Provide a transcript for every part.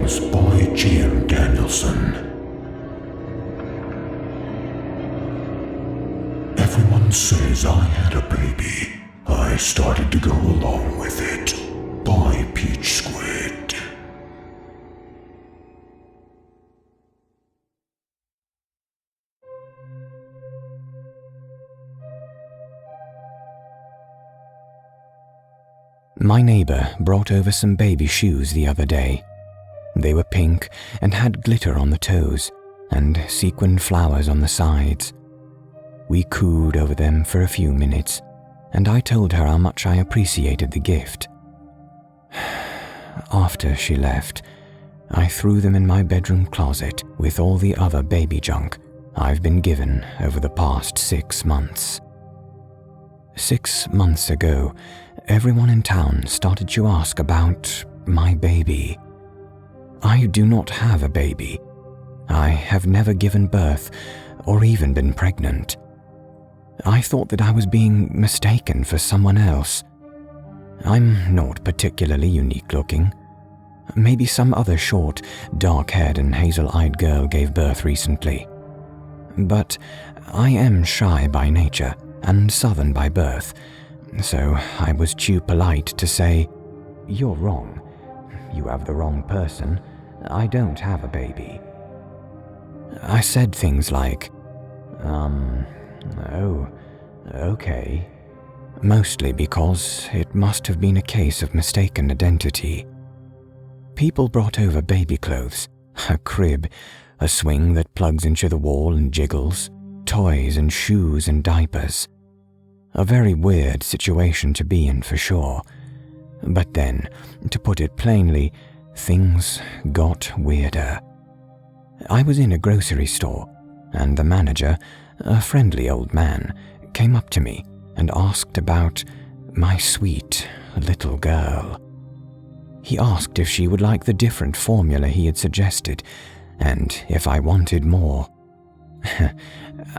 Darlings by Danielson. Everyone says I had a baby. I started to go along with it. By PeachSquid. My neighbor brought over some baby shoes the other day. They were pink and had glitter on the toes and sequined flowers on the sides. We cooed over them for a few minutes, and I told her how much I appreciated the gift. After she left, I threw them in my bedroom closet with all the other baby junk I've been given over the past 6 months. 6 months ago, everyone in town started to ask about my baby. I do not have a baby. I have never given birth or even been pregnant. I thought that I was being mistaken for someone else. I'm not particularly unique looking. Maybe some other short, dark-haired and hazel-eyed girl gave birth recently. But I am shy by nature and southern by birth, so I was too polite to say, "You're wrong. You have the wrong person. I don't have a baby." I said things like, "Oh, okay," mostly because it must have been a case of mistaken identity. People brought over baby clothes, a crib, a swing that plugs into the wall and jiggles, toys and shoes and diapers. A very weird situation to be in for sure. But then, to put it plainly, things got weirder. I was in a grocery store, and the manager, a friendly old man, came up to me and asked about my sweet little girl. He asked if she would like the different formula he had suggested, and if I wanted more.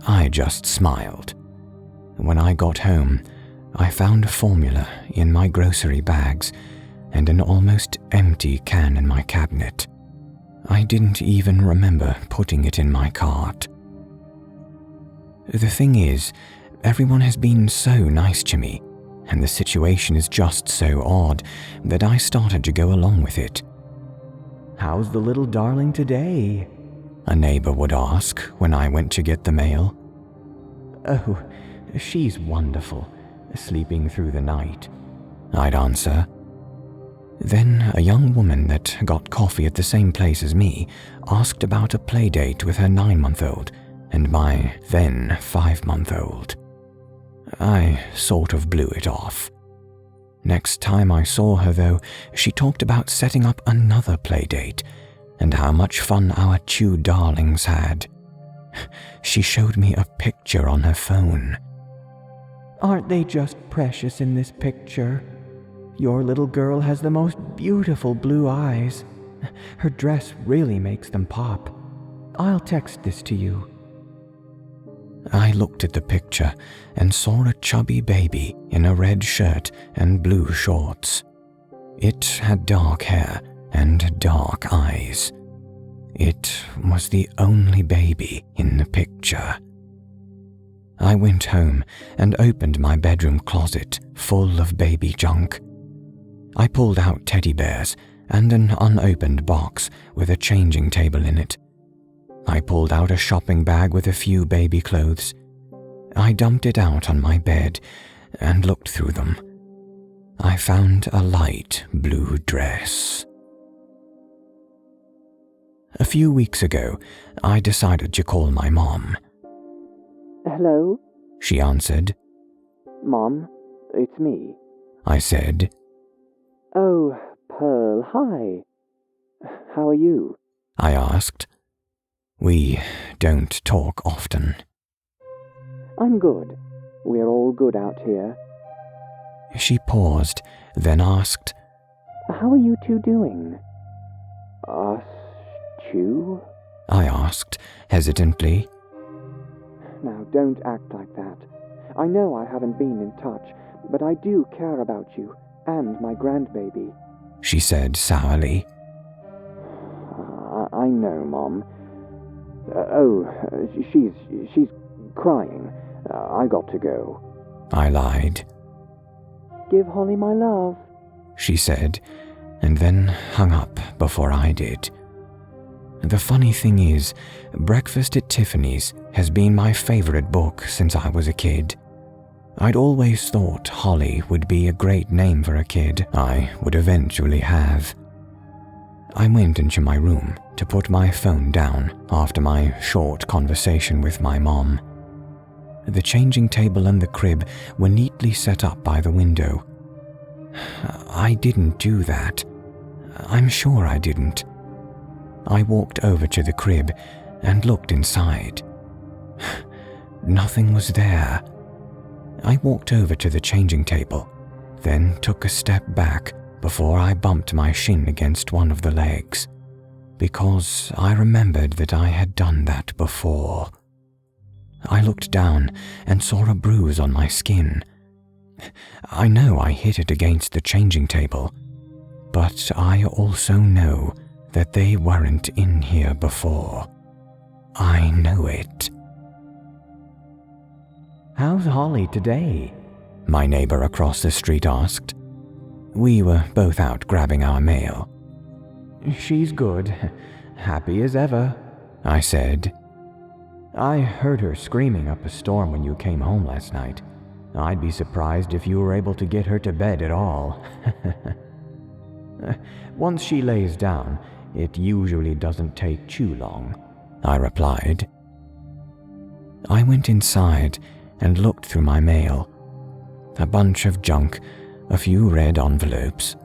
I just smiled. When I got home, I found a formula in my grocery bags and an almost empty can in my cabinet. I didn't even remember putting it in my cart. The thing is, everyone has been so nice to me, and the situation is just so odd that I started to go along with it. "How's the little darling today?" a neighbor would ask when I went to get the mail. "Oh, she's wonderful, sleeping through the night," I'd answer. Then a young woman that got coffee at the same place as me asked about a play date with her 9-month-old and my then 5-month-old. I sort of blew it off. Next time I saw her, though, she talked about setting up another play date and how much fun our 2 darlings had. She showed me a picture on her phone. "Aren't they just precious in this picture? Your little girl has the most beautiful blue eyes. Her dress really makes them pop. I'll text this to you." I looked at the picture and saw a chubby baby in a red shirt and blue shorts. It had dark hair and dark eyes. It was the only baby in the picture. I went home and opened my bedroom closet full of baby junk. I pulled out teddy bears and an unopened box with a changing table in it. I pulled out a shopping bag with a few baby clothes. I dumped it out on my bed and looked through them. I found a light blue dress. A few weeks ago, I decided to call my mom. "Hello?" She answered. "Mom, it's me." I said. "Oh, Pearl, hi. How are you?" I asked. We don't talk often. "I'm good. We're all good out here." She paused, then asked, "How are you two doing?" "Us two?" I asked, hesitantly. "Now, don't act like that. I know I haven't been in touch, but I do care about you and my grandbaby," she said sourly. I know, Mom. She's crying. I got to go. I lied. Give Holly my love, she said, and then hung up before I did. The funny thing is, Breakfast at Tiffany's has been my favorite book since I was a kid. I'd always thought Holly would be a great name for a kid I would eventually have. I went into my room to put my phone down after my short conversation with my mom. The changing table and the crib were neatly set up by the window. I didn't do that. I'm sure I didn't. I walked over to the crib and looked inside. Nothing was there. I walked over to the changing table, then took a step back before I bumped my shin against one of the legs, because I remembered that I had done that before. I looked down and saw a bruise on my skin. I know I hit it against the changing table, but I also know that they weren't in here before. I know it. "How's Holly today?" my neighbor across the street asked. We were both out grabbing our mail. "She's good. Happy as ever," I said. "I heard her screaming up a storm when you came home last night. I'd be surprised if you were able to get her to bed at all." "Once she lays down, it usually doesn't take too long," I replied. I went inside and looked through my mail. A bunch of junk, a few red envelopes.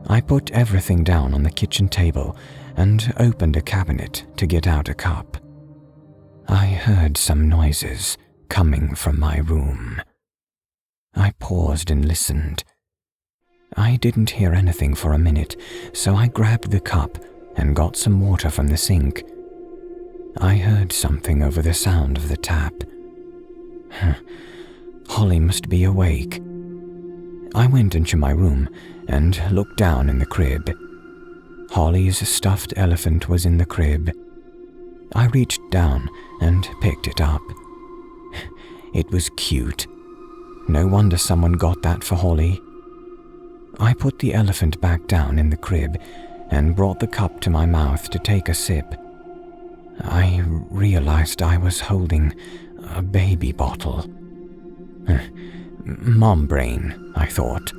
I put everything down on the kitchen table and opened a cabinet to get out a cup. I heard some noises coming from my room. I paused and listened. I didn't hear anything for a minute, so I grabbed the cup and got some water from the sink. I heard something over the sound of the tap. Holly must be awake. I went into my room and looked down in the crib. Holly's stuffed elephant was in the crib. I reached down and picked it up. It was cute. No wonder someone got that for Holly. I put the elephant back down in the crib and brought the cup to my mouth to take a sip. I realized I was holding a baby bottle. Mom brain, I thought.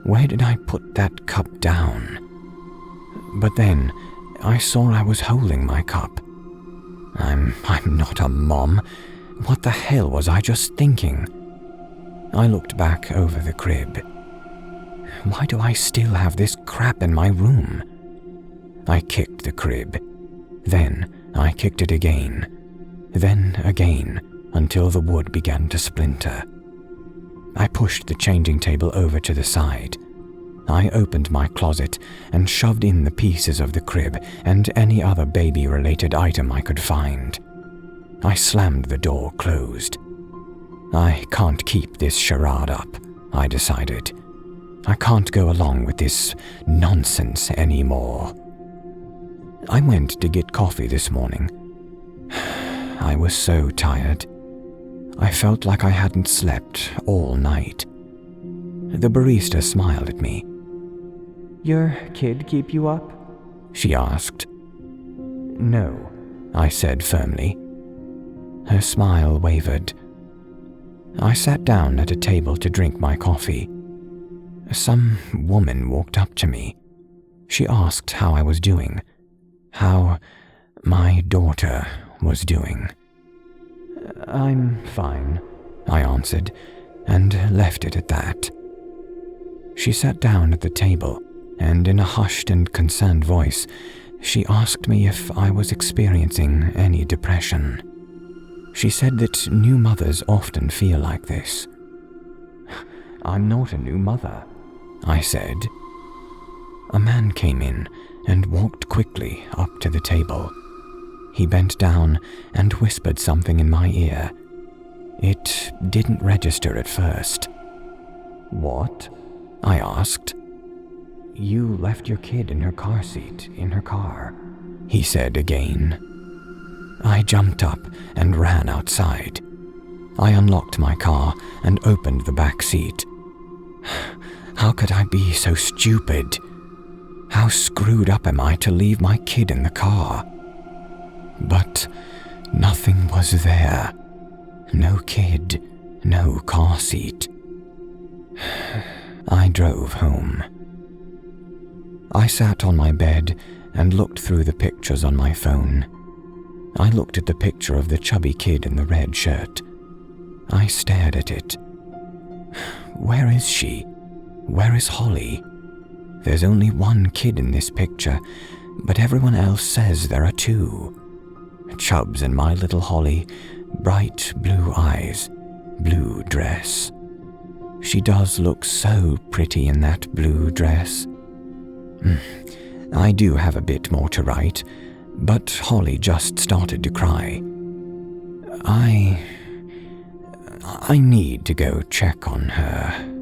Where did I put that cup down? But then I saw I was holding my cup. I'm not a mom. What the hell was I just thinking? I looked back over the crib. Why do I still have this crap in my room? I kicked the crib. Then I kicked it again. Then again, until the wood began to splinter. I pushed the changing table over to the side. I opened my closet and shoved in the pieces of the crib and any other baby-related item I could find. I slammed the door closed. I can't keep this charade up, I decided. I can't go along with this nonsense anymore. I went to get coffee this morning. I was so tired. I felt like I hadn't slept all night. The barista smiled at me. "Your kid keep you up?" she asked. "No," I said firmly. Her smile wavered. I sat down at a table to drink my coffee. Some woman walked up to me. She asked how I was doing, how my daughter was doing. "I'm fine," I answered, and left it at that. She sat down at the table, and in a hushed and concerned voice, she asked me if I was experiencing any depression. She said that new mothers often feel like this. "I'm not a new mother," I said. A man came in and walked quickly up to the table. He bent down and whispered something in my ear. It didn't register at first. "What?" I asked. "You left your kid in her car seat, in her car. he said again. I jumped up and ran outside. I unlocked my car and opened the back seat. How could I be so stupid? How screwed up am I to leave my kid in the car? But nothing was there. No kid, no car seat. I drove home. I sat on my bed and looked through the pictures on my phone. I looked at the picture of the chubby kid in the red shirt. I stared at it. Where is she? Where is Holly? There's only one kid in this picture, but everyone else says there are two. Chubbs and my little Holly, bright blue eyes, blue dress. She does look so pretty in that blue dress. I do have a bit more to write, but Holly just started to cry. I need to go check on her.